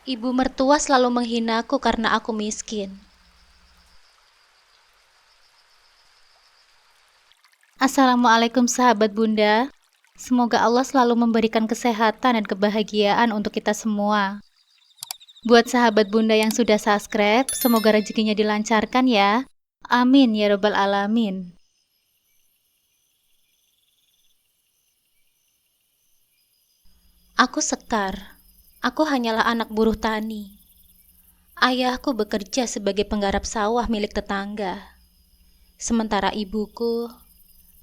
Ibu mertua selalu menghinaku karena aku miskin. Assalamualaikum sahabat Bunda. Semoga Allah selalu memberikan kesehatan dan kebahagiaan untuk kita semua. Buat sahabat Bunda yang sudah subscribe, semoga rezekinya dilancarkan ya. Amin ya robbal alamin. Aku Sekar. Aku hanyalah anak buruh tani. Ayahku bekerja sebagai penggarap sawah milik tetangga. Sementara ibuku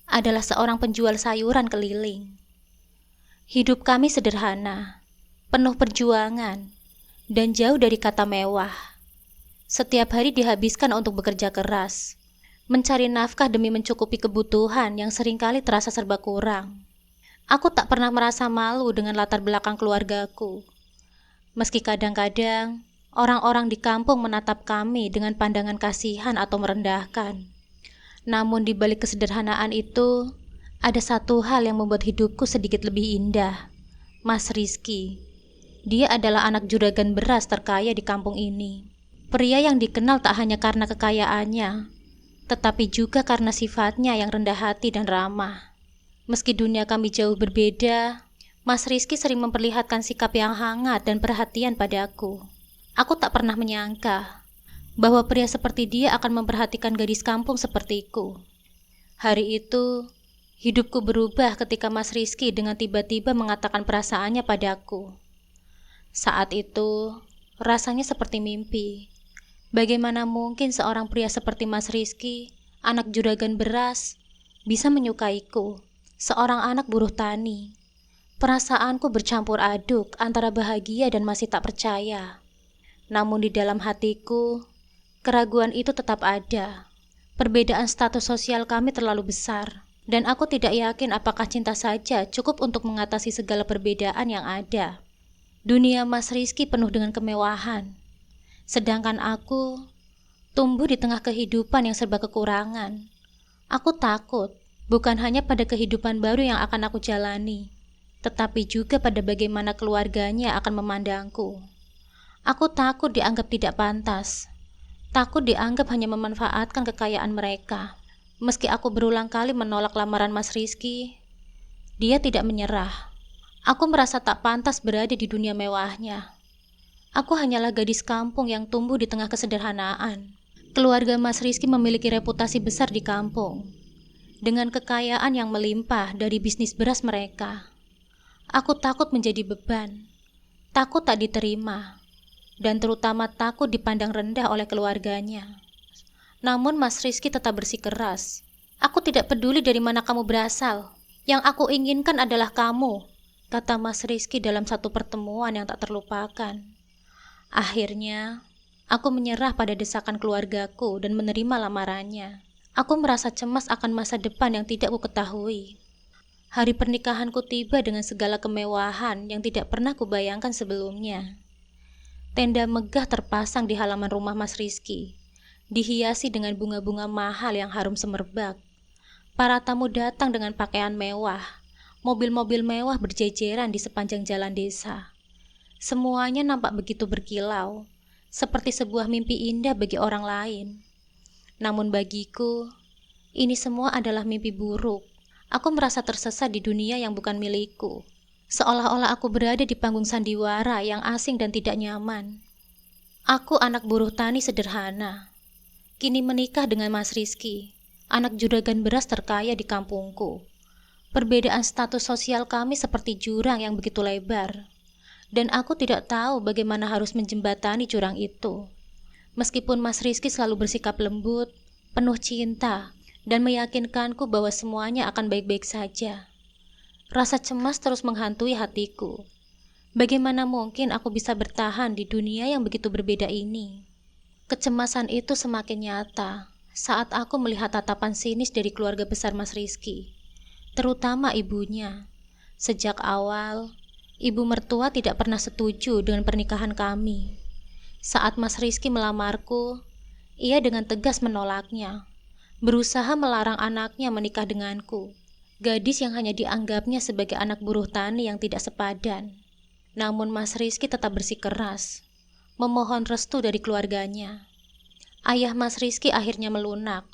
adalah seorang penjual sayuran keliling. Hidup kami sederhana, penuh perjuangan, dan jauh dari kata mewah. Setiap hari dihabiskan untuk bekerja keras, mencari nafkah demi mencukupi kebutuhan yang seringkali terasa serba kurang. Aku tak pernah merasa malu dengan latar belakang keluargaku. Meski kadang-kadang orang-orang di kampung menatap kami dengan pandangan kasihan atau merendahkan. Namun di balik kesederhanaan itu, ada satu hal yang membuat hidupku sedikit lebih indah. Mas Rizky. Dia adalah anak juragan beras terkaya di kampung ini. Pria yang dikenal tak hanya karena kekayaannya, tetapi juga karena sifatnya yang rendah hati dan ramah. Meski dunia kami jauh berbeda, Mas Rizky sering memperlihatkan sikap yang hangat dan perhatian padaku. Aku tak pernah menyangka bahwa pria seperti dia akan memperhatikan gadis kampung sepertiku. Hari itu, hidupku berubah ketika Mas Rizky dengan tiba-tiba mengatakan perasaannya padaku. Saat itu, rasanya seperti mimpi. Bagaimana mungkin seorang pria seperti Mas Rizky, anak juragan beras, bisa menyukaiku, seorang anak buruh tani. Perasaanku bercampur aduk antara bahagia dan masih tak percaya. Namun di dalam hatiku, keraguan itu tetap ada. Perbedaan status sosial kami terlalu besar, dan aku tidak yakin apakah cinta saja cukup untuk mengatasi segala perbedaan yang ada. Dunia Mas Rizky penuh dengan kemewahan, sedangkan aku tumbuh di tengah kehidupan yang serba kekurangan. Aku takut, bukan hanya pada kehidupan baru yang akan aku jalani, tetapi juga pada bagaimana keluarganya akan memandangku. Aku takut dianggap tidak pantas, takut dianggap hanya memanfaatkan kekayaan mereka. Meski aku berulang kali menolak lamaran Mas Rizky, dia tidak menyerah. Aku merasa tak pantas berada di dunia mewahnya. Aku hanyalah gadis kampung yang tumbuh di tengah kesederhanaan. Keluarga Mas Rizky memiliki reputasi besar di kampung, dengan kekayaan yang melimpah dari bisnis beras mereka. Aku takut menjadi beban, takut tak diterima, dan terutama takut dipandang rendah oleh keluarganya. Namun Mas Rizky tetap bersikeras. Aku tidak peduli dari mana kamu berasal. Yang aku inginkan adalah kamu, kata Mas Rizky dalam satu pertemuan yang tak terlupakan. Akhirnya, aku menyerah pada desakan keluargaku dan menerima lamarannya. Aku merasa cemas akan masa depan yang tidak ku ketahui. Hari pernikahanku tiba dengan segala kemewahan yang tidak pernah kubayangkan sebelumnya. Tenda megah terpasang di halaman rumah Mas Rizky, dihiasi dengan bunga-bunga mahal yang harum semerbak. Para tamu datang dengan pakaian mewah, mobil-mobil mewah berjejeran di sepanjang jalan desa. Semuanya nampak begitu berkilau, seperti sebuah mimpi indah bagi orang lain. Namun bagiku, ini semua adalah mimpi buruk. Aku merasa tersesat di dunia yang bukan milikku. Seolah-olah aku berada di panggung sandiwara yang asing dan tidak nyaman. Aku anak buruh tani sederhana, kini menikah dengan Mas Rizky, anak juragan beras terkaya di kampungku. Perbedaan status sosial kami seperti jurang yang begitu lebar, dan aku tidak tahu bagaimana harus menjembatani jurang itu. Meskipun Mas Rizky selalu bersikap lembut, penuh cinta, dan meyakinkanku bahwa semuanya akan baik-baik saja, rasa cemas terus menghantui hatiku. Bagaimana mungkin aku bisa bertahan di dunia yang begitu berbeda ini? Kecemasan itu semakin nyata saat aku melihat tatapan sinis dari keluarga besar Mas Rizky, terutama ibunya. Sejak awal, ibu mertua tidak pernah setuju dengan pernikahan kami. Saat Mas Rizky melamarku, ia dengan tegas menolaknya, berusaha melarang anaknya menikah denganku, gadis yang hanya dianggapnya sebagai anak buruh tani yang tidak sepadan. Namun Mas Rizky tetap bersikeras. memohon restu dari keluarganya. Ayah Mas Rizky akhirnya melunak.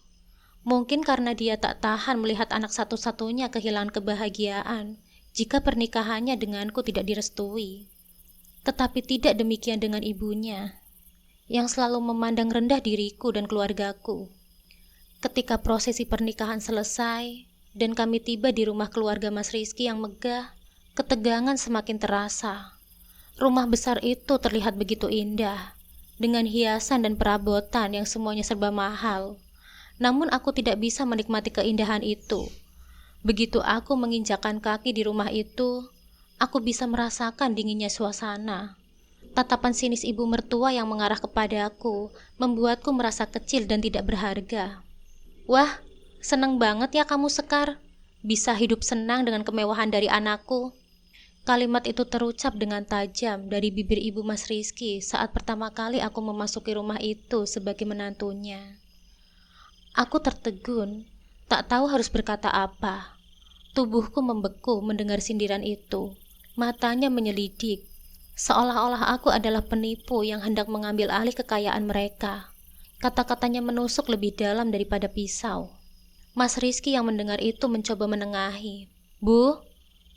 Mungkin karena dia tak tahan melihat anak satu-satunya kehilangan kebahagiaan jika pernikahannya denganku tidak direstui. Tetapi tidak demikian dengan ibunya, yang selalu memandang rendah diriku dan keluargaku. Ketika prosesi pernikahan selesai dan kami tiba di rumah keluarga Mas Rizky yang megah, ketegangan semakin terasa. Rumah besar itu terlihat begitu indah, dengan hiasan dan perabotan yang semuanya serba mahal. Namun aku tidak bisa menikmati keindahan itu. Begitu aku menginjakkan kaki di rumah itu, aku bisa merasakan dinginnya suasana. Tatapan sinis ibu mertua yang mengarah kepadaku membuatku merasa kecil dan tidak berharga. Wah, seneng banget ya kamu Sekar. Bisa hidup senang dengan kemewahan dari anakku. Kalimat itu terucap dengan tajam dari bibir ibu Mas Rizky saat pertama kali aku memasuki rumah itu sebagai menantunya. Aku tertegun, tak tahu harus berkata apa. Tubuhku membeku mendengar sindiran itu. Matanya menyelidik, seolah-olah aku adalah penipu yang hendak mengambil alih kekayaan mereka. Kata-katanya menusuk lebih dalam daripada pisau. Mas Rizky yang mendengar itu mencoba menengahi. Bu,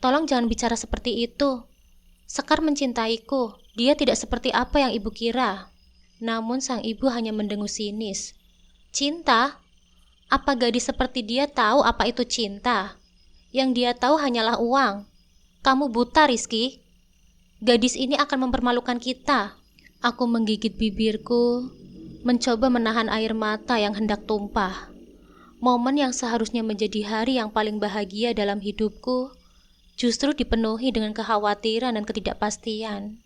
tolong jangan bicara seperti itu. Sekar mencintaiku, dia tidak seperti apa yang ibu kira. Namun sang ibu hanya mendengus sinis. Cinta? Apa gadis seperti dia tahu apa itu cinta? Yang dia tahu hanyalah uang. Kamu buta, Rizky. Gadis ini akan mempermalukan kita. Aku menggigit bibirku, mencoba menahan air mata yang hendak tumpah. Momen yang seharusnya menjadi hari yang paling bahagia dalam hidupku justru dipenuhi dengan kekhawatiran dan ketidakpastian.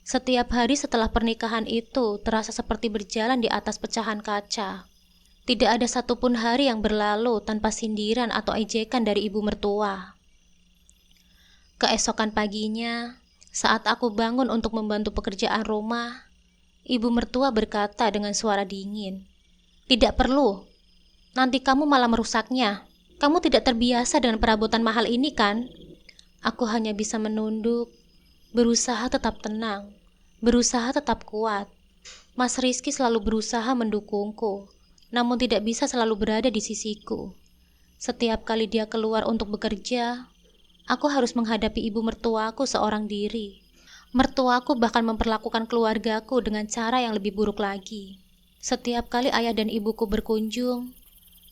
Setiap hari setelah pernikahan itu terasa seperti berjalan di atas pecahan kaca. Tidak ada satupun hari yang berlalu tanpa sindiran atau ejekan dari ibu mertua. Keesokan paginya, saat aku bangun untuk membantu pekerjaan rumah, ibu mertua berkata dengan suara dingin, "Tidak perlu, nanti kamu malah merusaknya. Kamu tidak terbiasa dengan perabotan mahal ini kan?" Aku hanya bisa menunduk, berusaha tetap tenang, berusaha tetap kuat. Mas Rizky selalu berusaha mendukungku, namun tidak bisa selalu berada di sisiku. Setiap kali dia keluar untuk bekerja, aku harus menghadapi ibu mertuaku seorang diri. Mertuaku bahkan memperlakukan keluargaku dengan cara yang lebih buruk lagi. Setiap kali ayah dan ibuku berkunjung,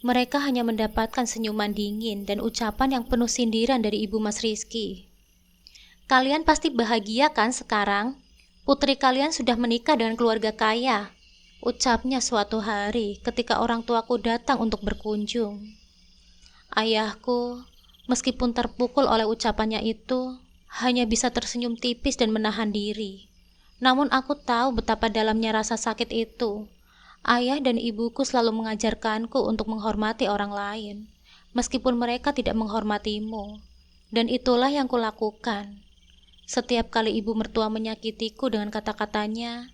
mereka hanya mendapatkan senyuman dingin dan ucapan yang penuh sindiran dari ibu Mas Rizky. Kalian pasti bahagia kan sekarang? Putri kalian sudah menikah dengan keluarga kaya, ucapnya suatu hari ketika orang tuaku datang untuk berkunjung. Ayahku, meskipun terpukul oleh ucapannya itu, hanya bisa tersenyum tipis dan menahan diri. Namun aku tahu betapa dalamnya rasa sakit itu. Ayah dan ibuku selalu mengajarkanku untuk menghormati orang lain, meskipun mereka tidak menghormatimu. Dan itulah yang kulakukan. Setiap kali ibu mertua menyakitiku dengan kata-katanya,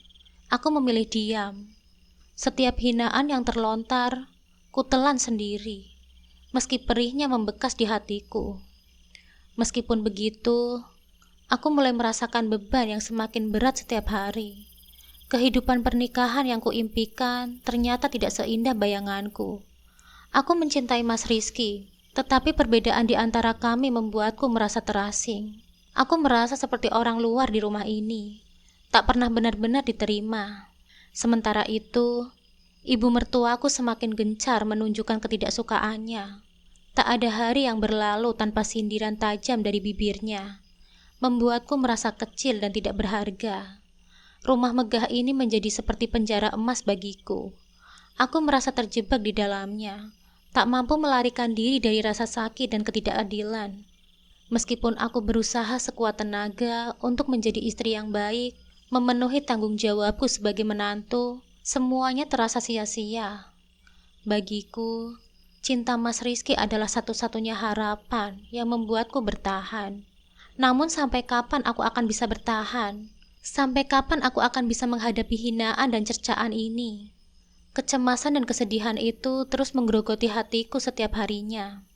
aku memilih diam. Setiap hinaan yang terlontar, kutelan sendiri, meski perihnya membekas di hatiku. Meskipun begitu, aku mulai merasakan beban yang semakin berat setiap hari. Kehidupan pernikahan yang kuimpikan ternyata tidak seindah bayanganku. Aku mencintai Mas Rizky, tetapi perbedaan di antara kami membuatku merasa terasing. Aku merasa seperti orang luar di rumah ini, tak pernah benar-benar diterima. Sementara itu, ibu mertuaku semakin gencar menunjukkan ketidaksukaannya. Tak ada hari yang berlalu tanpa sindiran tajam dari bibirnya, membuatku merasa kecil dan tidak berharga. Rumah megah ini menjadi seperti penjara emas bagiku. Aku merasa terjebak di dalamnya, tak mampu melarikan diri dari rasa sakit dan ketidakadilan. Meskipun aku berusaha sekuat tenaga untuk menjadi istri yang baik, memenuhi tanggung jawabku sebagai menantu, semuanya terasa sia-sia. Bagiku, cinta Mas Rizky adalah satu-satunya harapan yang membuatku bertahan. Namun sampai kapan aku akan bisa bertahan? Sampai kapan aku akan bisa menghadapi hinaan dan cercaan ini? Kecemasan dan kesedihan itu terus menggerogoti hatiku setiap harinya.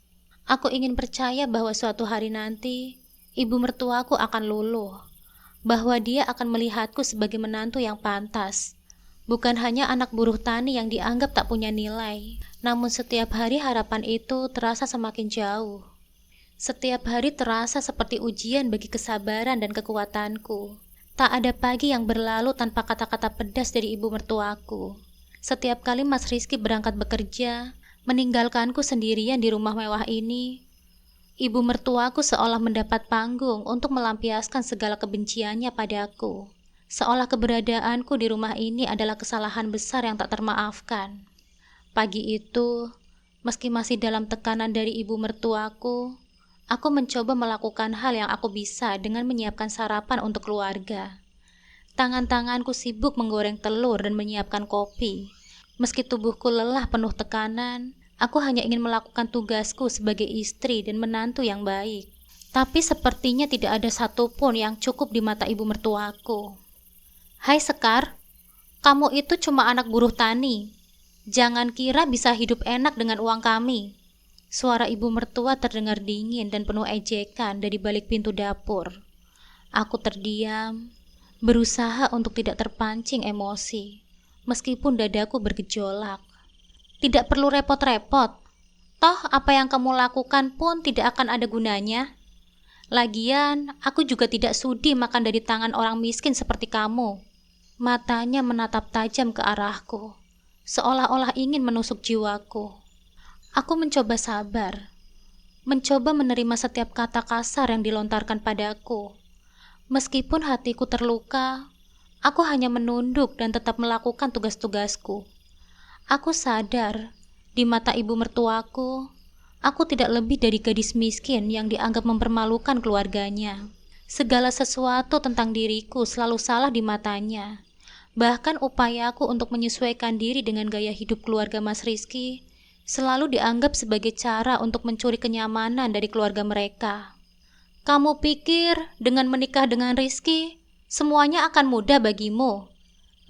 Aku ingin percaya bahwa suatu hari nanti, ibu mertuaku akan luluh. bahwa dia akan melihatku sebagai menantu yang pantas. Bukan hanya anak buruh tani yang dianggap tak punya nilai, namun setiap hari harapan itu terasa semakin jauh. Setiap hari terasa seperti ujian bagi kesabaran dan kekuatanku. Tak ada pagi yang berlalu tanpa kata-kata pedas dari ibu mertuaku. Setiap kali Mas Rizky berangkat bekerja, meninggalkanku sendirian di rumah mewah ini, ibu mertuaku seolah mendapat panggung untuk melampiaskan segala kebenciannya padaku. Seolah keberadaanku di rumah ini adalah kesalahan besar yang tak termaafkan. Pagi itu, meski masih dalam tekanan dari ibu mertuaku, aku mencoba melakukan hal yang aku bisa dengan menyiapkan sarapan untuk keluarga. Tangan-tanganku sibuk menggoreng telur dan menyiapkan kopi. Meski tubuhku lelah penuh tekanan, aku hanya ingin melakukan tugasku sebagai istri dan menantu yang baik. Tapi sepertinya tidak ada satupun yang cukup di mata ibu mertuaku. "Hai Sekar, kamu itu cuma anak buruh tani. Jangan kira bisa hidup enak dengan uang kami." Suara ibu mertua terdengar dingin dan penuh ejekan dari balik pintu dapur. Aku terdiam, berusaha untuk tidak terpancing emosi, meskipun dadaku bergejolak. "Tidak perlu repot-repot. Toh apa yang kamu lakukan pun tidak akan ada gunanya. Lagian, aku juga tidak sudi makan dari tangan orang miskin seperti kamu." Matanya menatap tajam ke arahku, seolah-olah ingin menusuk jiwaku. Aku mencoba sabar, mencoba menerima setiap kata kasar yang dilontarkan padaku. Meskipun hatiku terluka, aku hanya menunduk dan tetap melakukan tugas-tugasku. Aku sadar, di mata ibu mertuaku, aku tidak lebih dari gadis miskin yang dianggap mempermalukan keluarganya. Segala sesuatu tentang diriku selalu salah di matanya. Bahkan upayaku untuk menyesuaikan diri dengan gaya hidup keluarga Mas Rizky selalu dianggap sebagai cara untuk mencuri kenyamanan dari keluarga mereka. "Kamu pikir dengan menikah dengan Rizky, semuanya akan mudah bagimu?"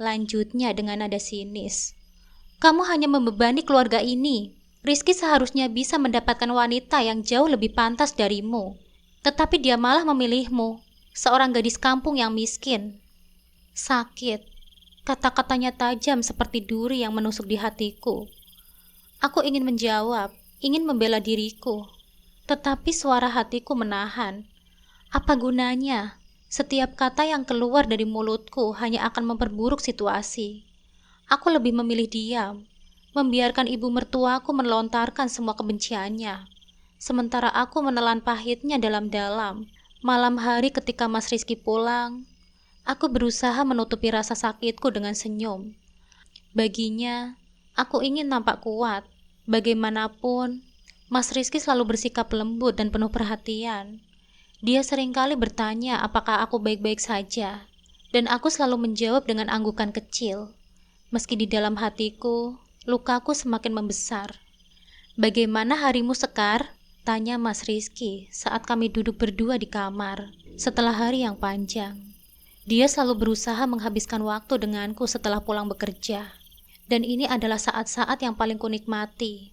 lanjutnya dengan nada sinis. "Kamu hanya membebani keluarga ini. Rizky seharusnya bisa mendapatkan wanita yang jauh lebih pantas darimu. Tetapi dia malah memilihmu, seorang gadis kampung yang miskin." Sakit. Kata-katanya tajam seperti duri yang menusuk di hatiku. Aku ingin menjawab, ingin membela diriku, tetapi suara hatiku menahan. Apa gunanya? Setiap kata yang keluar dari mulutku hanya akan memperburuk situasi. Aku lebih memilih diam, membiarkan ibu mertuaku melontarkan semua kebenciannya. Sementara aku menelan pahitnya dalam-dalam. Malam hari ketika Mas Rizky pulang, aku berusaha menutupi rasa sakitku dengan senyum. Baginya, aku ingin nampak kuat. Bagaimanapun, Mas Rizky selalu bersikap lembut dan penuh perhatian. Dia seringkali bertanya apakah aku baik-baik saja, dan aku selalu menjawab dengan anggukan kecil. Meski di dalam hatiku, lukaku semakin membesar. "Bagaimana harimu, Sekar?" tanya Mas Rizky saat kami duduk berdua di kamar setelah hari yang panjang. Dia selalu berusaha menghabiskan waktu denganku setelah pulang bekerja, dan ini adalah saat-saat yang paling kunikmati.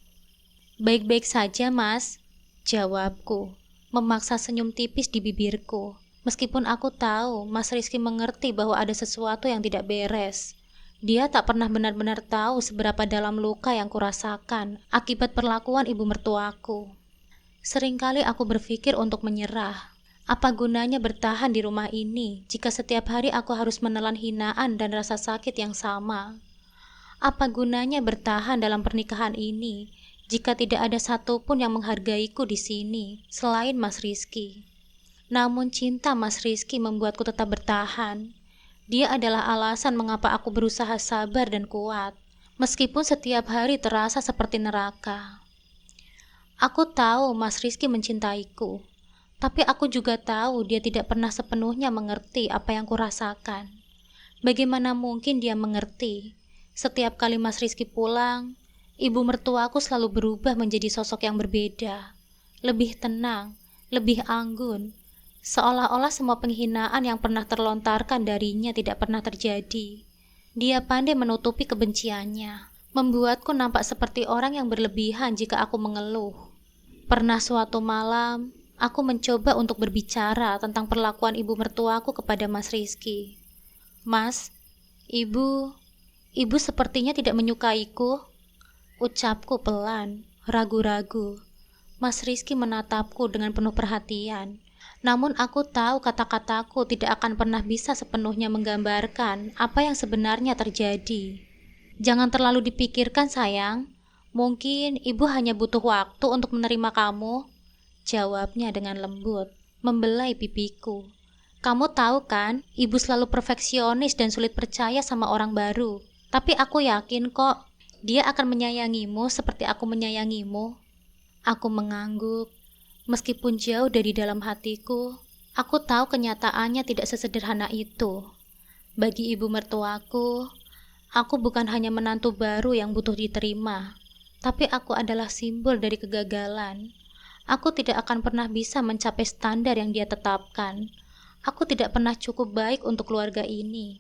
"Baik-baik saja, Mas," jawabku, memaksa senyum tipis di bibirku. Meskipun aku tahu Mas Rizky mengerti bahwa ada sesuatu yang tidak beres. Dia tak pernah benar-benar tahu seberapa dalam luka yang kurasakan akibat perlakuan ibu mertuaku. Seringkali aku berpikir untuk menyerah. Apa gunanya bertahan di rumah ini jika setiap hari aku harus menelan hinaan dan rasa sakit yang sama? Apa gunanya bertahan dalam pernikahan ini jika tidak ada satupun yang menghargaiku di sini selain Mas Rizky? Namun cinta Mas Rizky membuatku tetap bertahan. Dia adalah alasan mengapa aku berusaha sabar dan kuat, meskipun setiap hari terasa seperti neraka. Aku tahu Mas Rizky mencintaiku. Tapi aku juga tahu dia tidak pernah sepenuhnya mengerti apa yang kurasakan. Bagaimana mungkin dia mengerti? Setiap kali Mas Rizky pulang, ibu mertuaku selalu berubah menjadi sosok yang berbeda. Lebih tenang, lebih anggun. Seolah-olah semua penghinaan yang pernah terlontarkan darinya tidak pernah terjadi. Dia pandai menutupi kebenciannya, membuatku nampak seperti orang yang berlebihan jika aku mengeluh. Pernah suatu malam, Aku mencoba untuk berbicara tentang perlakuan ibu mertuaku kepada Mas Rizky. Mas, ibu sepertinya tidak menyukaiku. Ucapku pelan, ragu-ragu. Mas Rizky menatapku dengan penuh perhatian. Namun aku tahu kata-kataku tidak akan pernah bisa sepenuhnya menggambarkan apa yang sebenarnya terjadi. Jangan terlalu dipikirkan sayang. Mungkin ibu hanya butuh waktu untuk menerima kamu. Jawabnya dengan lembut, membelai pipiku. Kamu tahu kan, ibu selalu perfeksionis dan sulit percaya sama orang baru. Tapi aku yakin kok, dia akan menyayangimu seperti aku menyayangimu. Aku mengangguk. Meskipun jauh dari dalam hatiku, aku tahu kenyataannya tidak sesederhana itu. Bagi ibu mertuaku, aku bukan hanya menantu baru yang butuh diterima, tapi aku adalah simbol dari kegagalan. Aku tidak akan pernah bisa mencapai standar yang dia tetapkan. Aku tidak pernah cukup baik untuk keluarga ini.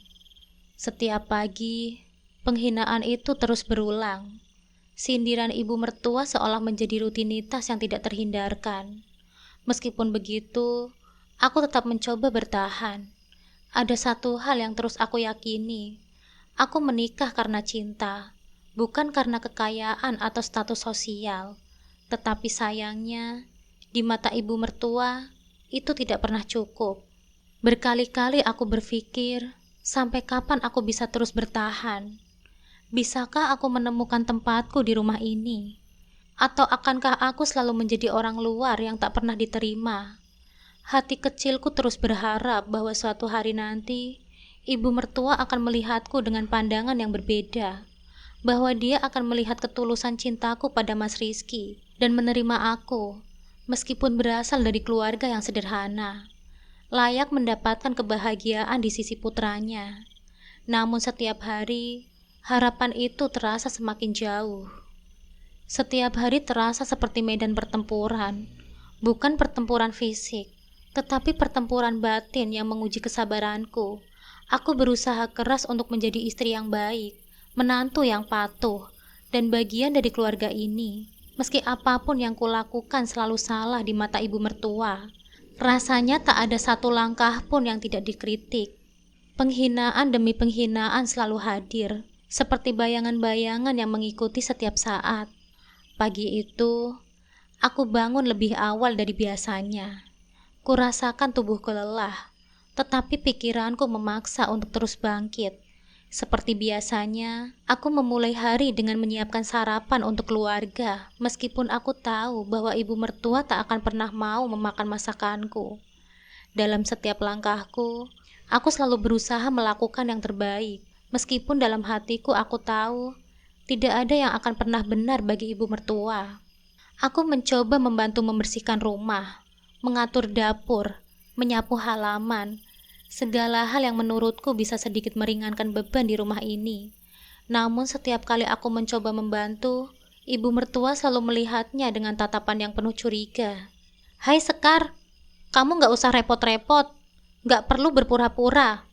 Setiap pagi, penghinaan itu terus berulang. Sindiran ibu mertua seolah menjadi rutinitas yang tidak terhindarkan. Meskipun begitu, aku tetap mencoba bertahan. Ada satu hal yang terus aku yakini. Aku menikah karena cinta, bukan karena kekayaan atau status sosial. Tetapi sayangnya, di mata ibu mertua, itu tidak pernah cukup. Berkali-kali aku berpikir, sampai kapan aku bisa terus bertahan? Bisakah aku menemukan tempatku di rumah ini? Atau akankah aku selalu menjadi orang luar yang tak pernah diterima? Hati kecilku terus berharap bahwa suatu hari nanti, ibu mertua akan melihatku dengan pandangan yang berbeda. Bahwa dia akan melihat ketulusan cintaku pada Mas Rizky dan menerima aku, meskipun berasal dari keluarga yang sederhana, layak mendapatkan kebahagiaan di sisi putranya. Namun setiap hari, harapan itu terasa semakin jauh. Setiap hari terasa seperti medan pertempuran, bukan pertempuran fisik, tetapi pertempuran batin yang menguji kesabaranku. Aku berusaha keras untuk menjadi istri yang baik, menantu yang patuh, dan bagian dari keluarga ini. Meski apapun yang kulakukan selalu salah di mata ibu mertua, rasanya tak ada satu langkah pun yang tidak dikritik. Penghinaan demi penghinaan selalu hadir, seperti bayangan-bayangan yang mengikuti setiap saat. Pagi itu, aku bangun lebih awal dari biasanya. Kurasakan tubuhku lelah, tetapi pikiranku memaksa untuk terus bangkit. Seperti biasanya, aku memulai hari dengan menyiapkan sarapan untuk keluarga, meskipun aku tahu bahwa ibu mertua tak akan pernah mau memakan masakanku. Dalam setiap langkahku, aku selalu berusaha melakukan yang terbaik, meskipun dalam hatiku aku tahu tidak ada yang akan pernah benar bagi ibu mertua. Aku mencoba membantu membersihkan rumah, mengatur dapur, menyapu halaman, segala hal yang menurutku bisa sedikit meringankan beban di rumah ini. Namun setiap kali aku mencoba membantu, ibu mertua selalu melihatnya dengan tatapan yang penuh curiga. "Hai Sekar, kamu gak usah repot-repot, gak perlu berpura-pura.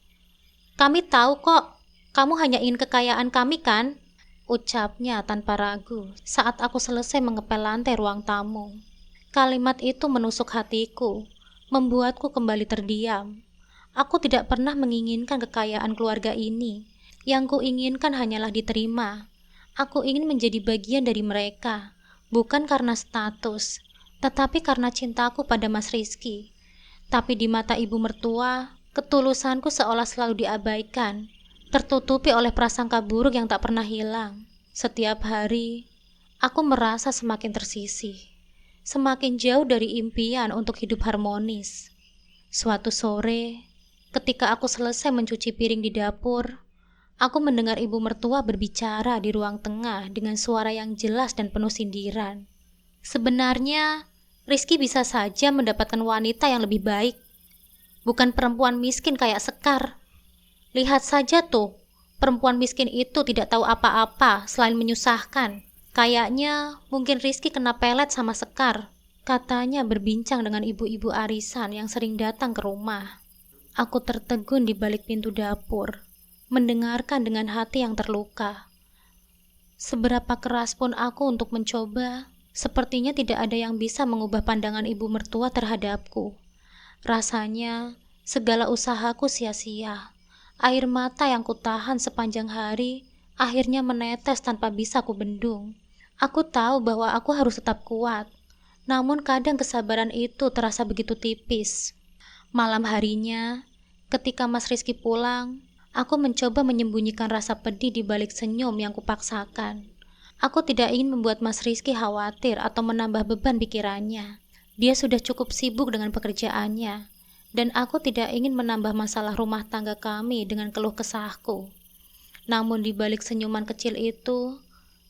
Kami tahu kok, kamu hanya ingin kekayaan kami kan?" Ucapnya tanpa ragu saat aku selesai mengepel lantai ruang tamu. Kalimat itu menusuk hatiku, membuatku kembali terdiam. Aku tidak pernah menginginkan kekayaan keluarga ini. Yang kuinginkan hanyalah diterima. Aku ingin menjadi bagian dari mereka, bukan karena status, tetapi karena cintaku pada Mas Rizky. Tapi di mata ibu mertua, ketulusanku seolah selalu diabaikan, tertutupi oleh prasangka buruk yang tak pernah hilang. Setiap hari, aku merasa semakin tersisih, semakin jauh dari impian untuk hidup harmonis. Suatu sore, ketika aku selesai mencuci piring di dapur, aku mendengar ibu mertua berbicara di ruang tengah dengan suara yang jelas dan penuh sindiran. Sebenarnya, Rizky bisa saja mendapatkan wanita yang lebih baik, bukan perempuan miskin kayak Sekar. Lihat saja tuh, perempuan miskin itu tidak tahu apa-apa selain menyusahkan. Kayaknya mungkin Rizky kena pelet sama Sekar, katanya berbincang dengan ibu-ibu arisan yang sering datang ke rumah. Aku tertegun di balik pintu dapur, mendengarkan dengan hati yang terluka. Seberapa keras pun aku untuk mencoba, Sepertinya tidak ada yang bisa mengubah pandangan ibu mertua terhadapku. Rasanya segala usahaku sia-sia. Air mata yang kutahan sepanjang hari akhirnya menetes tanpa bisa kubendung. Aku tahu bahwa aku harus tetap kuat, namun kadang kesabaran itu terasa begitu tipis. Malam harinya, ketika Mas Rizky pulang, aku mencoba menyembunyikan rasa pedih di balik senyum yang kupaksakan. Aku tidak ingin membuat Mas Rizky khawatir atau menambah beban pikirannya. Dia sudah cukup sibuk dengan pekerjaannya, dan aku tidak ingin menambah masalah rumah tangga kami dengan keluh kesahku. Namun di balik senyuman kecil itu,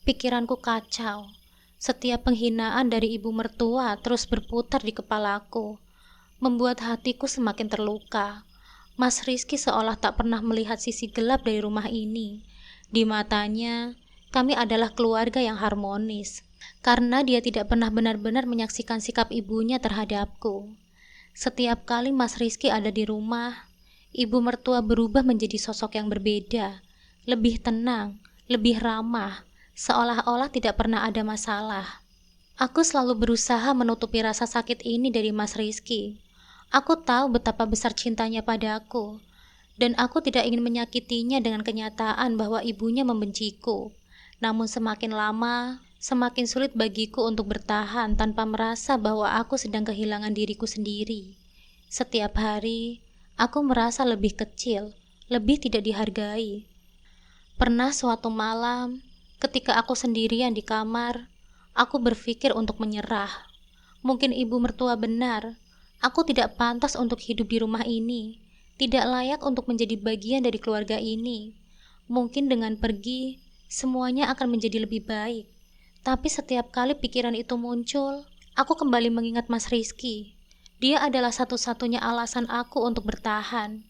pikiranku kacau. Setiap penghinaan dari ibu mertua terus berputar di kepalaku, membuat hatiku semakin terluka. Mas Rizky seolah tak pernah melihat sisi gelap dari rumah ini. Di matanya, kami adalah keluarga yang harmonis, karena dia tidak pernah benar-benar menyaksikan sikap ibunya terhadapku. Setiap kali Mas Rizky ada di rumah, ibu mertua berubah menjadi sosok yang berbeda, lebih tenang, lebih ramah, seolah-olah tidak pernah ada masalah. Aku selalu berusaha menutupi rasa sakit ini dari Mas Rizky. Aku tahu betapa besar cintanya padaku, dan aku tidak ingin menyakitinya dengan kenyataan bahwa ibunya membenciku. Namun semakin lama, semakin sulit bagiku untuk bertahan tanpa merasa bahwa aku sedang kehilangan diriku sendiri. Setiap hari, aku merasa lebih kecil, lebih tidak dihargai. Pernah suatu malam, ketika aku sendirian di kamar, aku berpikir untuk menyerah. Mungkin ibu mertua benar, aku tidak pantas untuk hidup di rumah ini, tidak layak untuk menjadi bagian dari keluarga ini. Mungkin dengan pergi, semuanya akan menjadi lebih baik. Tapi setiap kali pikiran itu muncul, aku kembali mengingat Mas Rizky. Dia adalah satu-satunya alasan aku untuk bertahan.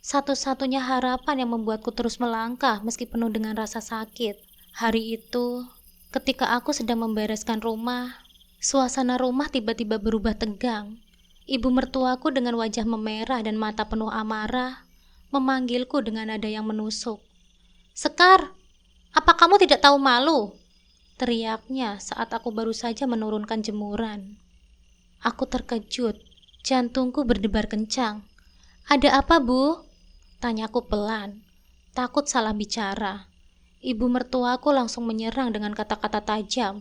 Satu-satunya harapan yang membuatku terus melangkah meski penuh dengan rasa sakit. Hari itu, ketika aku sedang membereskan rumah, suasana rumah tiba-tiba berubah tegang. Ibu mertuaku dengan wajah memerah dan mata penuh amarah, memanggilku dengan nada yang menusuk. "Sekar, apa kamu tidak tahu malu?" teriaknya saat aku baru saja menurunkan jemuran. Aku terkejut, jantungku berdebar kencang. "Ada apa, Bu?" tanyaku pelan, takut salah bicara. Ibu mertuaku langsung menyerang dengan kata-kata tajam.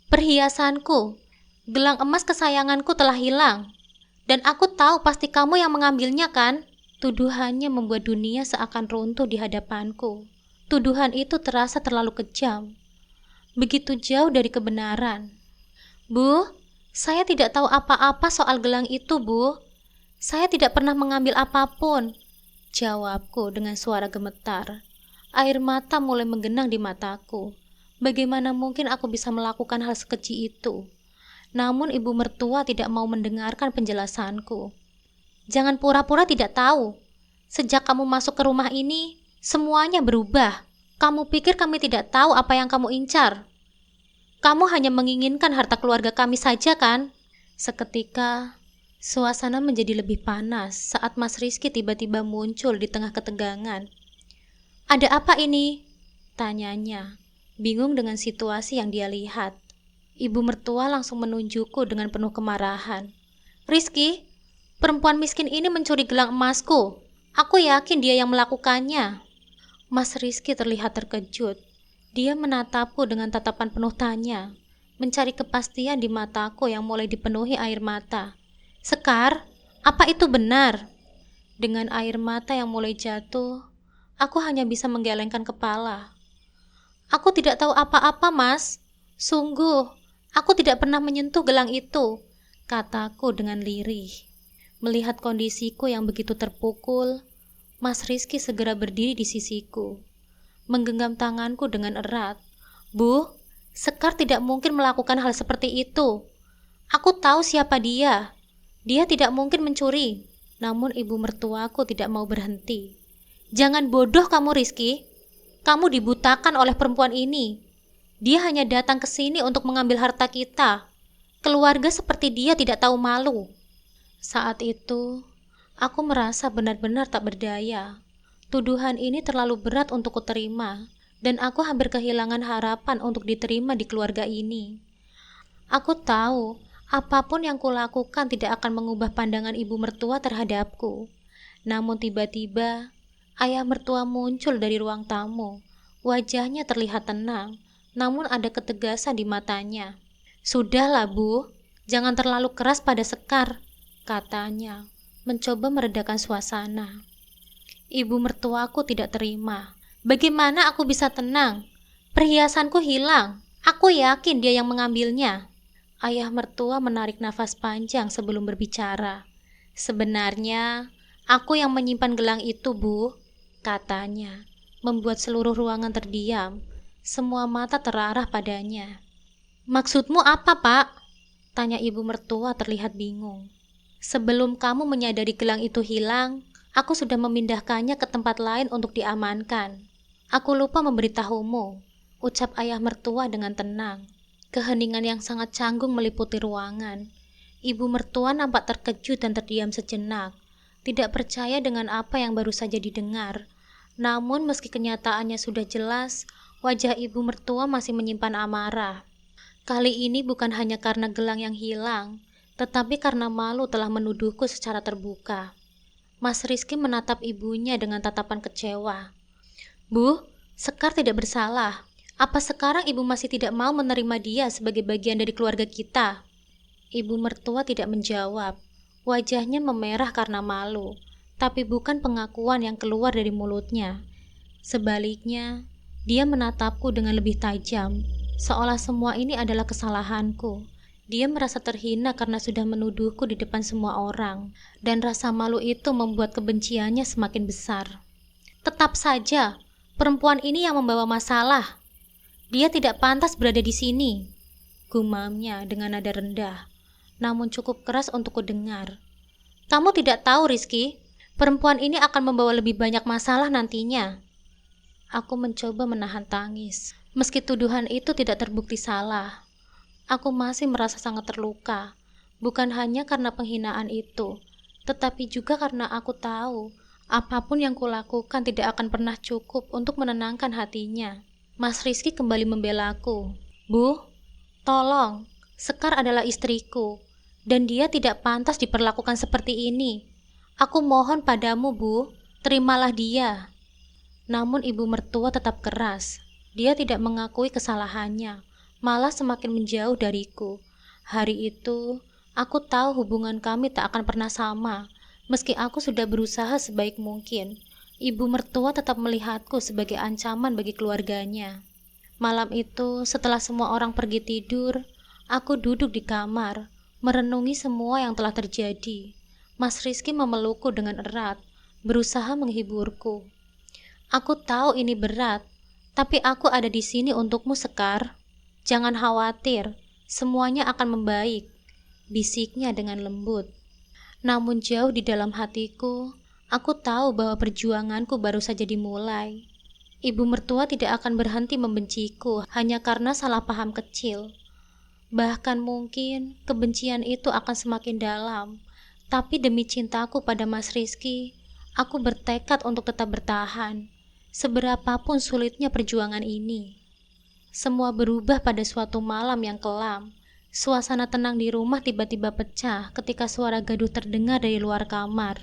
"Perhiasanku, gelang emas kesayanganku telah hilang. Dan aku tahu pasti kamu yang mengambilnya, kan?" Tuduhannya membuat dunia seakan runtuh di hadapanku. Tuduhan itu terasa terlalu kejam, begitu jauh dari kebenaran. "Bu, saya tidak tahu apa-apa soal gelang itu, Bu. Saya tidak pernah mengambil apapun," jawabku dengan suara gemetar. Air mata mulai menggenang di mataku. Bagaimana mungkin aku bisa melakukan hal sekecil itu? Namun ibu mertua tidak mau mendengarkan penjelasanku. "Jangan pura-pura tidak tahu. Sejak kamu masuk ke rumah ini, semuanya berubah. Kamu pikir kami tidak tahu apa yang kamu incar? Kamu hanya menginginkan harta keluarga kami saja, kan?" Seketika, suasana menjadi lebih panas saat Mas Rizky tiba-tiba muncul di tengah ketegangan. "Ada apa ini?" tanyanya, bingung dengan situasi yang dia lihat. Ibu mertua langsung menunjukku dengan penuh kemarahan. "Rizky, perempuan miskin ini mencuri gelang emasku. Aku yakin dia yang melakukannya." Mas Rizky terlihat terkejut. Dia menatapku dengan tatapan penuh tanya, mencari kepastian di mataku yang mulai dipenuhi air mata. "Sekar, apa itu benar?" Dengan air mata yang mulai jatuh, aku hanya bisa menggelengkan kepala. "Aku tidak tahu apa-apa, Mas. Sungguh, aku tidak pernah menyentuh gelang itu," kataku dengan lirih. Melihat kondisiku yang begitu terpukul, Mas Rizky segera berdiri di sisiku, menggenggam tanganku dengan erat. "Bu, Sekar tidak mungkin melakukan hal seperti itu. Aku tahu siapa dia. Dia tidak mungkin mencuri." Namun ibu mertuaku tidak mau berhenti. "Jangan bodoh kamu, Rizky. Kamu dibutakan oleh perempuan ini. Dia hanya datang ke sini untuk mengambil harta kita. Keluarga seperti dia tidak tahu malu." Saat itu, aku merasa benar-benar tak berdaya. Tuduhan ini terlalu berat untuk kuterima, dan aku hampir kehilangan harapan untuk diterima di keluarga ini. Aku tahu apapun yang kulakukan tidak akan mengubah pandangan ibu mertua terhadapku. Namun tiba-tiba ayah mertua muncul dari ruang tamu. Wajahnya terlihat tenang, namun ada ketegasan di matanya. "Sudahlah, Bu. Jangan terlalu keras pada Sekar," katanya, mencoba meredakan suasana. Ibu mertuaku tidak terima. "Bagaimana aku bisa tenang? Perhiasanku hilang. Aku yakin dia yang mengambilnya." Ayah mertua menarik nafas panjang sebelum berbicara. "Sebenarnya, aku yang menyimpan gelang itu, Bu," katanya, membuat seluruh ruangan terdiam. Semua mata terarah padanya. "Maksudmu apa, Pak?" tanya ibu mertua terlihat bingung. "Sebelum kamu menyadari gelang itu hilang, aku sudah memindahkannya ke tempat lain untuk diamankan. Aku lupa memberitahumu," ucap ayah mertua dengan tenang. Keheningan yang sangat canggung meliputi ruangan. Ibu mertua nampak terkejut dan terdiam sejenak, tidak percaya dengan apa yang baru saja didengar. Namun meski kenyataannya sudah jelas, wajah ibu mertua masih menyimpan amarah. Kali ini bukan hanya karena gelang yang hilang, tetapi karena malu telah menuduhku secara terbuka. Mas Rizky menatap ibunya dengan tatapan kecewa. "Bu, Sekar tidak bersalah. Apa sekarang ibu masih tidak mau menerima dia sebagai bagian dari keluarga kita?" Ibu mertua tidak menjawab. Wajahnya memerah karena malu, tapi bukan pengakuan yang keluar dari mulutnya. Sebaliknya, dia menatapku dengan lebih tajam, seolah semua ini adalah kesalahanku. Dia merasa terhina karena sudah menuduhku di depan semua orang, dan rasa malu itu membuat kebenciannya semakin besar. "Tetap saja, perempuan ini yang membawa masalah. Dia tidak pantas berada di sini," gumamnya dengan nada rendah, namun cukup keras untuk kudengar. "Kamu tidak tahu, Rizky, perempuan ini akan membawa lebih banyak masalah nantinya." Aku mencoba menahan tangis. Meski tuduhan itu tidak terbukti salah, aku masih merasa sangat terluka. Bukan hanya karena penghinaan itu, tetapi juga karena aku tahu apapun yang kulakukan tidak akan pernah cukup untuk menenangkan hatinya. Mas Rizky kembali membelaku. "Bu, tolong, Sekar adalah istriku, dan dia tidak pantas diperlakukan seperti ini. Aku mohon padamu, Bu, terimalah dia." Namun ibu mertua tetap keras. Dia tidak mengakui kesalahannya, malah semakin menjauh dariku. Hari itu, aku tahu hubungan kami tak akan pernah sama. Meski aku sudah berusaha sebaik mungkin, ibu mertua tetap melihatku sebagai ancaman bagi keluarganya. Malam itu, setelah semua orang pergi tidur, aku duduk di kamar, merenungi semua yang telah terjadi. Mas Rizky memelukku dengan erat, berusaha menghiburku. "Aku tahu ini berat, tapi aku ada di sini untukmu, Sekar. Jangan khawatir, semuanya akan membaik," bisiknya dengan lembut. Namun jauh di dalam hatiku, aku tahu bahwa perjuanganku baru saja dimulai. Ibu mertua tidak akan berhenti membenciku hanya karena salah paham kecil. Bahkan mungkin kebencian itu akan semakin dalam. Tapi demi cintaku pada Mas Rizky, aku bertekad untuk tetap bertahan. Seberapapun sulitnya perjuangan ini. Semua berubah pada suatu malam yang kelam. Suasana tenang di rumah tiba-tiba pecah ketika suara gaduh terdengar dari luar kamar.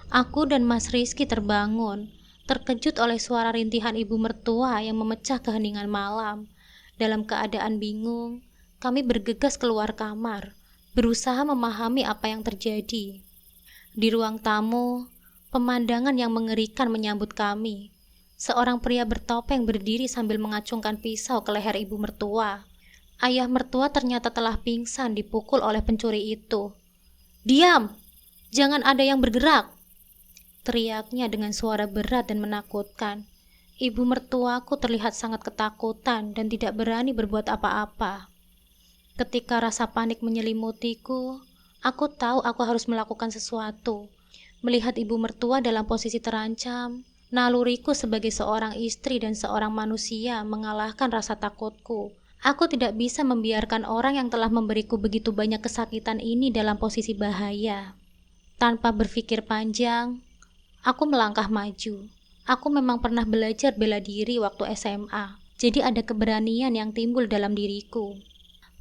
Aku dan Mas Rizky terbangun, terkejut oleh suara rintihan ibu mertua yang memecah keheningan malam. Dalam keadaan bingung, kami bergegas keluar kamar, berusaha memahami apa yang terjadi. Di ruang tamu, pemandangan yang mengerikan menyambut kami. Seorang pria bertopeng berdiri sambil mengacungkan pisau ke leher ibu mertua. Ayah mertua ternyata telah pingsan dipukul oleh pencuri itu. "Diam! Jangan ada yang bergerak!" teriaknya dengan suara berat dan menakutkan. Ibu mertuaku terlihat sangat ketakutan dan tidak berani berbuat apa-apa. Ketika rasa panik menyelimutiku, aku tahu aku harus melakukan sesuatu. Melihat ibu mertua dalam posisi terancam, naluriku sebagai seorang istri dan seorang manusia mengalahkan rasa takutku. Aku tidak bisa membiarkan orang yang telah memberiku begitu banyak kesakitan ini dalam posisi bahaya. Tanpa berpikir panjang, aku melangkah maju. Aku memang pernah belajar bela diri waktu SMA, jadi ada keberanian yang timbul dalam diriku.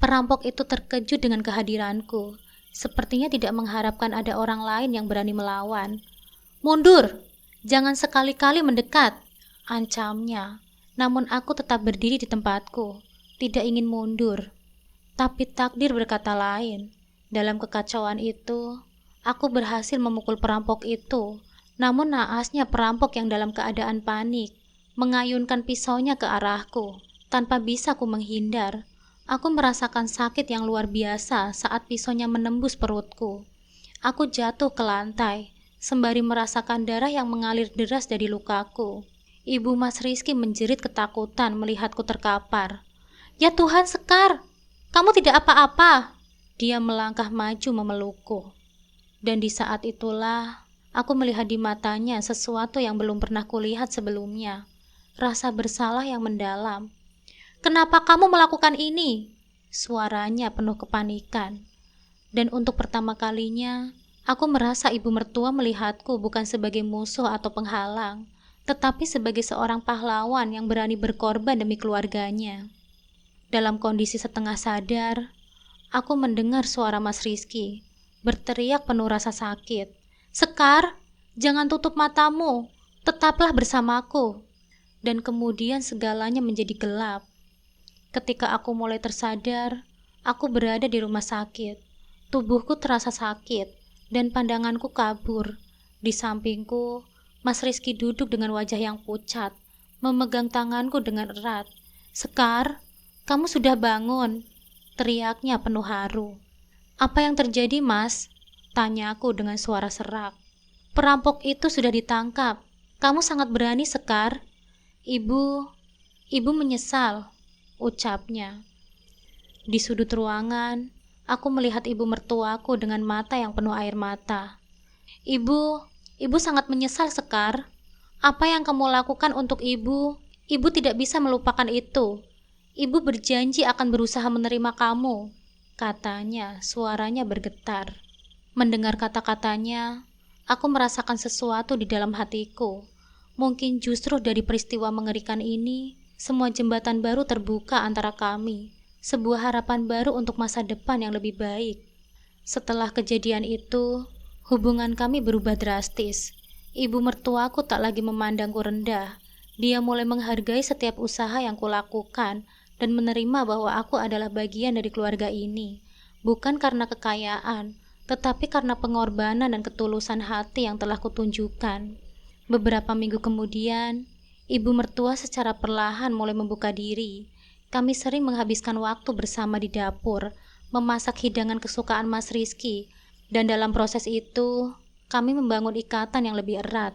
Perampok itu terkejut dengan kehadiranku. Sepertinya tidak mengharapkan ada orang lain yang berani melawan. "Mundur! Jangan sekali-kali mendekat!" ancamnya. Namun aku tetap berdiri di tempatku, tidak ingin mundur. Tapi takdir berkata lain. Dalam kekacauan itu, aku berhasil memukul perampok itu. Namun naasnya perampok yang dalam keadaan panik mengayunkan pisaunya ke arahku. Tanpa bisa ku menghindar, aku merasakan sakit yang luar biasa saat pisaunya menembus perutku. Aku jatuh ke lantai, sembari merasakan darah yang mengalir deras dari lukaku. Ibu Mas Rizky menjerit ketakutan melihatku terkapar. "Ya Tuhan, Sekar! Kamu tidak apa-apa!" Dia melangkah maju memelukku. Dan di saat itulah, aku melihat di matanya sesuatu yang belum pernah kulihat sebelumnya. Rasa bersalah yang mendalam. "Kenapa kamu melakukan ini?" Suaranya penuh kepanikan. Dan untuk pertama kalinya, aku merasa ibu mertua melihatku bukan sebagai musuh atau penghalang, tetapi sebagai seorang pahlawan yang berani berkorban demi keluarganya. Dalam kondisi setengah sadar, aku mendengar suara Mas Rizky berteriak penuh rasa sakit. "Sekar, jangan tutup matamu, tetaplah bersamaku." Dan kemudian segalanya menjadi gelap. Ketika aku mulai tersadar, aku berada di rumah sakit. Tubuhku terasa sakit dan pandanganku kabur. Di sampingku, Mas Rizky duduk dengan wajah yang pucat, memegang tanganku dengan erat. "Sekar, kamu sudah bangun?" teriaknya penuh haru. "Apa yang terjadi, Mas?" tanyaku dengan suara serak. "Perampok itu sudah ditangkap. Kamu sangat berani, Sekar." Ibu menyesal," ucapnya. Di sudut ruangan, aku melihat ibu mertuaku dengan mata yang penuh air mata. Ibu sangat menyesal, Sekar. Apa yang kamu lakukan untuk ibu? Ibu tidak bisa melupakan itu. Ibu berjanji akan berusaha menerima kamu," katanya, suaranya bergetar. Mendengar kata-katanya, aku merasakan sesuatu di dalam hatiku. Mungkin justru dari peristiwa mengerikan ini, semua jembatan baru terbuka antara kami, sebuah harapan baru untuk masa depan yang lebih baik. Setelah kejadian itu, hubungan kami berubah drastis. Ibu mertuaku tak lagi memandangku rendah. Dia mulai menghargai setiap usaha yang kulakukan dan menerima bahwa aku adalah bagian dari keluarga ini, bukan karena kekayaan, tetapi karena pengorbanan dan ketulusan hati yang telah kutunjukkan. Beberapa minggu kemudian, ibu mertua secara perlahan mulai membuka diri. Kami sering menghabiskan waktu bersama di dapur, memasak hidangan kesukaan Mas Rizky, dan dalam proses itu, kami membangun ikatan yang lebih erat.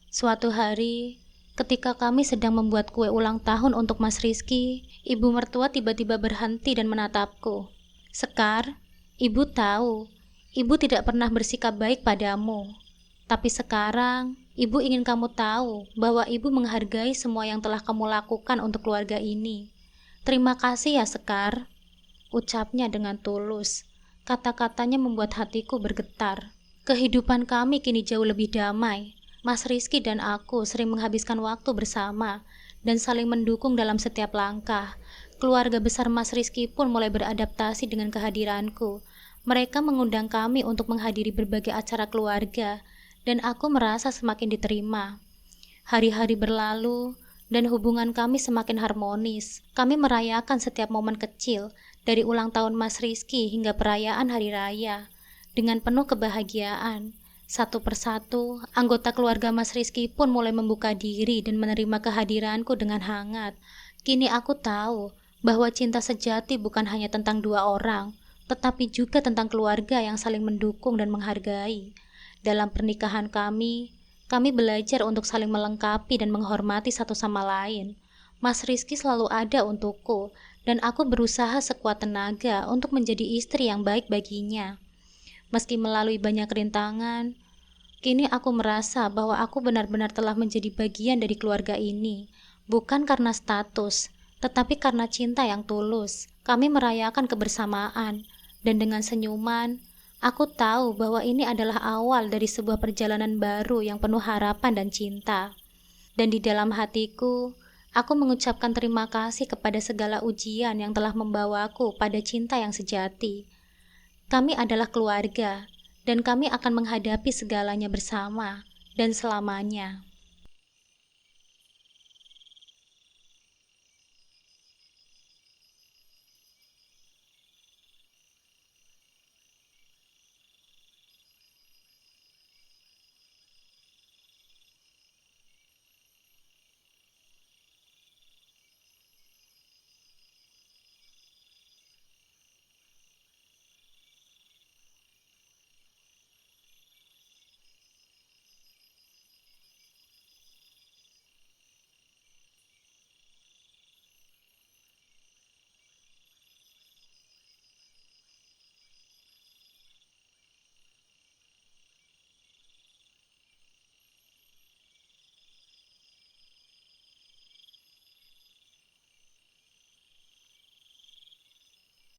Suatu hari, ketika kami sedang membuat kue ulang tahun untuk Mas Rizky, ibu mertua tiba-tiba berhenti dan menatapku. "Sekar, ibu tahu, ibu tidak pernah bersikap baik padamu. Tapi sekarang, ibu ingin kamu tahu bahwa ibu menghargai semua yang telah kamu lakukan untuk keluarga ini. Terima kasih ya, Sekar," ucapnya dengan tulus. Kata-katanya membuat hatiku bergetar. Kehidupan kami kini jauh lebih damai. Mas Rizky dan aku sering menghabiskan waktu bersama dan saling mendukung dalam setiap langkah. Keluarga besar Mas Rizky pun mulai beradaptasi dengan kehadiranku. Mereka mengundang kami untuk menghadiri berbagai acara keluarga, dan aku merasa semakin diterima. Hari-hari berlalu, dan hubungan kami semakin harmonis. Kami merayakan setiap momen kecil, dari ulang tahun Mas Rizky hingga perayaan hari raya, dengan penuh kebahagiaan. Satu persatu, anggota keluarga Mas Rizky pun mulai membuka diri dan menerima kehadiranku dengan hangat. Kini aku tahu bahwa cinta sejati bukan hanya tentang dua orang, tetapi juga tentang keluarga yang saling mendukung dan menghargai. Dalam pernikahan kami belajar untuk saling melengkapi dan menghormati satu sama lain. Mas Rizky selalu ada untukku, dan aku berusaha sekuat tenaga untuk menjadi istri yang baik baginya. Meski melalui banyak rintangan, kini aku merasa bahwa aku benar-benar telah menjadi bagian dari keluarga ini, bukan karena status, tetapi karena cinta yang tulus. Kami merayakan kebersamaan, dan dengan senyuman, aku tahu bahwa ini adalah awal dari sebuah perjalanan baru yang penuh harapan dan cinta. Dan di dalam hatiku, Aku mengucapkan terima kasih kepada segala ujian yang telah membawaku pada cinta yang sejati. Kami adalah keluarga, dan kami akan menghadapi segalanya bersama dan selamanya.